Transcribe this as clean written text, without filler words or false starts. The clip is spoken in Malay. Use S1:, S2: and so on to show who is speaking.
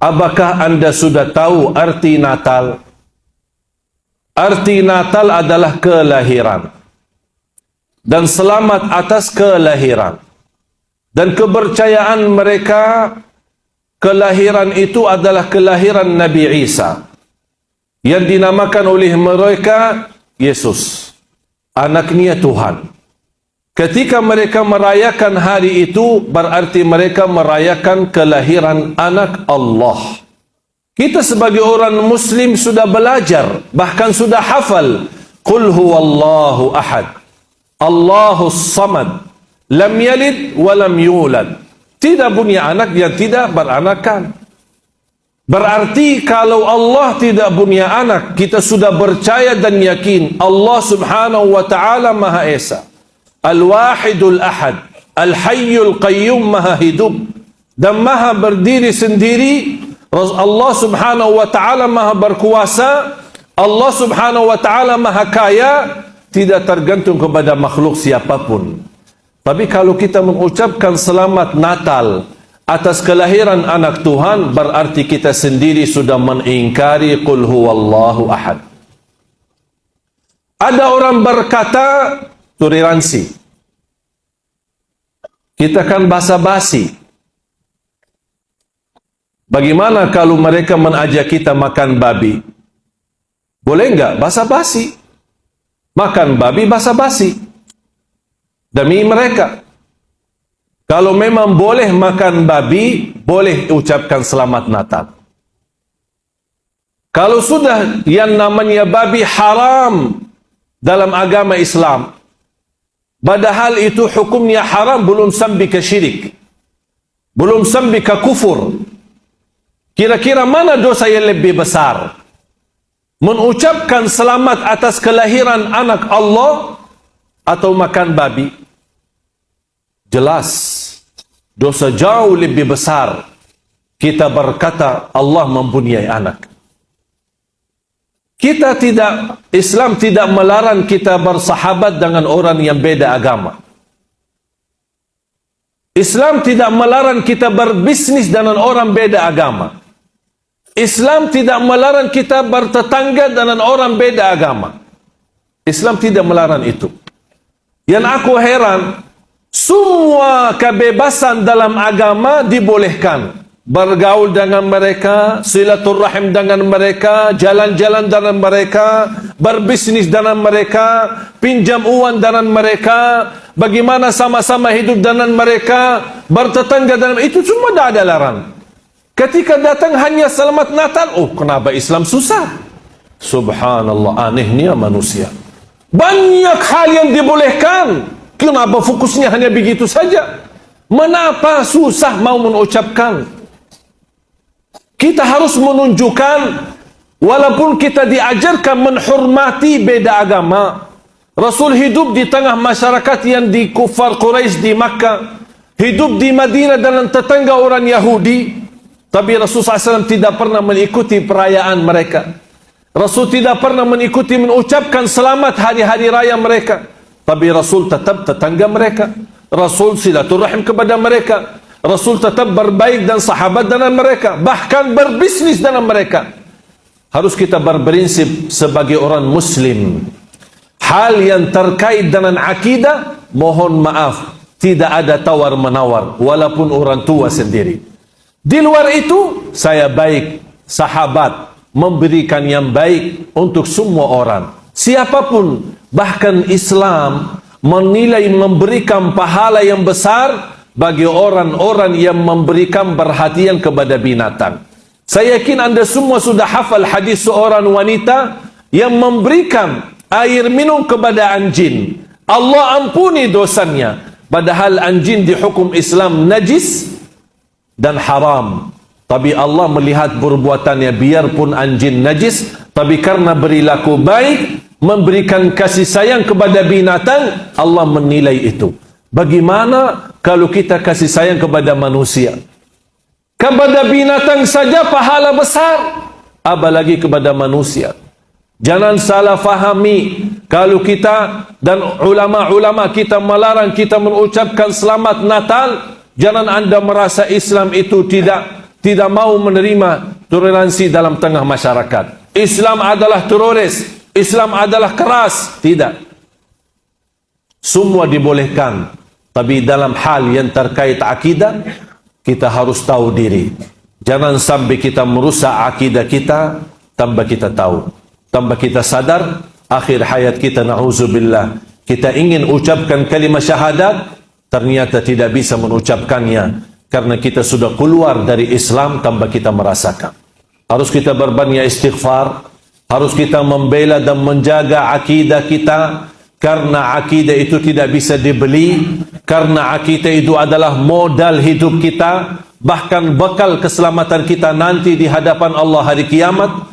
S1: Apakah anda sudah tahu arti Natal? Arti Natal adalah kelahiran. Dan selamat atas kelahiran. Dan kepercayaan mereka, kelahiran itu adalah kelahiran Nabi Isa, yang dinamakan oleh mereka Yesus, anaknya Tuhan. Ketika mereka merayakan hari itu, berarti mereka merayakan kelahiran anak Allah. Kita sebagai orang Muslim sudah belajar, bahkan sudah hafal, Qul huwallahu ahad, Allahus samad, lam yalid wa lam yulad. Tidak punya anak, yang tidak beranakan. Berarti kalau Allah tidak punya anak, kita sudah percaya dan yakin Allah subhanahu wa ta'ala Maha Esa, Al-Wahidul Ahad, Al-Hayyul Qayyum, Maha hidup dan Maha berdiri sendiri. Allah subhanahu wa ta'ala Maha berkuasa. Allah subhanahu wa ta'ala Maha kaya, tidak tergantung kepada makhluk siapapun. Tapi kalau kita mengucapkan selamat Natal atas kelahiran anak Tuhan, berarti kita sendiri sudah mengingkari Qul huwallahu ahad. Ada orang berkata toleransi. Kita kan basa-basi. Bagaimana kalau mereka mengajak kita makan babi? Boleh enggak? Basa-basi. Makan babi basa-basi. Demi mereka. Kalau memang boleh makan babi, boleh ucapkan selamat Natal. Kalau sudah yang namanya babi haram dalam agama Islam, padahal itu hukumnya haram, belum sampai ke syirik, belum sampai ke kufur. Kira-kira mana dosa yang lebih besar? Mengucapkan selamat atas kelahiran anak Allah atau makan babi? Jelas dosa jauh lebih besar kita berkata Allah mempunyai anak. Kita tidak, Islam tidak melarang kita bersahabat dengan orang yang beda agama. Islam tidak melarang kita berbisnis dengan orang beda agama. Islam tidak melarang kita bertetangga dengan orang beda agama. Islam tidak melarang itu. Yang aku heran, semua kebebasan dalam agama dibolehkan. Bergaul dengan mereka, silaturahim dengan mereka, jalan-jalan dengan mereka, berbisnis dengan mereka, pinjam uang dengan mereka, bagaimana sama-sama hidup dengan mereka, bertetangga dengan itu semua tidak ada larang. Ketika datang hanya selamat Natal, oh kenapa Islam susah? Subhanallah, anehnya manusia. Banyak hal yang dibolehkan, kenapa fokusnya hanya begitu saja? Mengapa susah mau mengucapkan? Kita harus menunjukkan, walaupun kita diajarkan menghormati beda agama. Rasul hidup di tengah masyarakat yang di kufar Quraisy di Makkah, hidup di Madinah dengan tetangga orang Yahudi. Tapi Rasul SAW tidak pernah mengikuti perayaan mereka. Rasul tidak pernah mengikuti mengucapkan selamat hari-hari raya mereka. Tapi Rasul tetap tetangga mereka. Rasul silaturahim kepada mereka. Rasul tetap berbaik dan sahabat dengan mereka. Bahkan berbisnis dengan mereka. Harus kita berprinsip sebagai orang Muslim. Hal yang terkait dengan akidah, mohon maaf, tidak ada tawar-menawar. Walaupun orang tua sendiri. Di luar itu, saya baik, sahabat, memberikan yang baik untuk semua orang. Siapapun, bahkan Islam menilai memberikan pahala yang besar bagi orang-orang yang memberikan perhatian kepada binatang. Saya yakin anda semua sudah hafal hadis seorang wanita yang memberikan air minum kepada anjing. Allah ampuni dosanya. Padahal anjing dihukum Islam najis dan haram. Tapi Allah melihat perbuatannya, biarpun anjing najis, tapi karena perilaku baik, memberikan kasih sayang kepada binatang, Allah menilai itu. Bagaimana kalau kita kasih sayang kepada manusia? Kepada binatang saja pahala besar, apalagi kepada manusia. Jangan salah fahami, kalau kita dan ulama-ulama kita melarang kita mengucapkan selamat Natal, jangan anda merasa Islam itu tidak tidak mau menerima toleransi dalam tengah masyarakat. Islam adalah teroris, Islam adalah keras. Tidak. Semua dibolehkan, tapi dalam hal yang terkait akidah, kita harus tahu diri. Jangan sampai kita merusak akidah kita tanpa kita tahu, tanpa kita sadar. Akhir hayat kita, na'udzubillah, kita ingin ucapkan kalimat syahadat, ternyata tidak bisa mengucapkannya karena kita sudah keluar dari Islam tanpa kita merasakan. Harus kita berbanyak istighfar, harus kita membela dan menjaga akidah kita, karena akidah itu tidak bisa dibeli, karena akidah itu adalah modal hidup kita, bahkan bekal keselamatan kita nanti di hadapan Allah hari kiamat.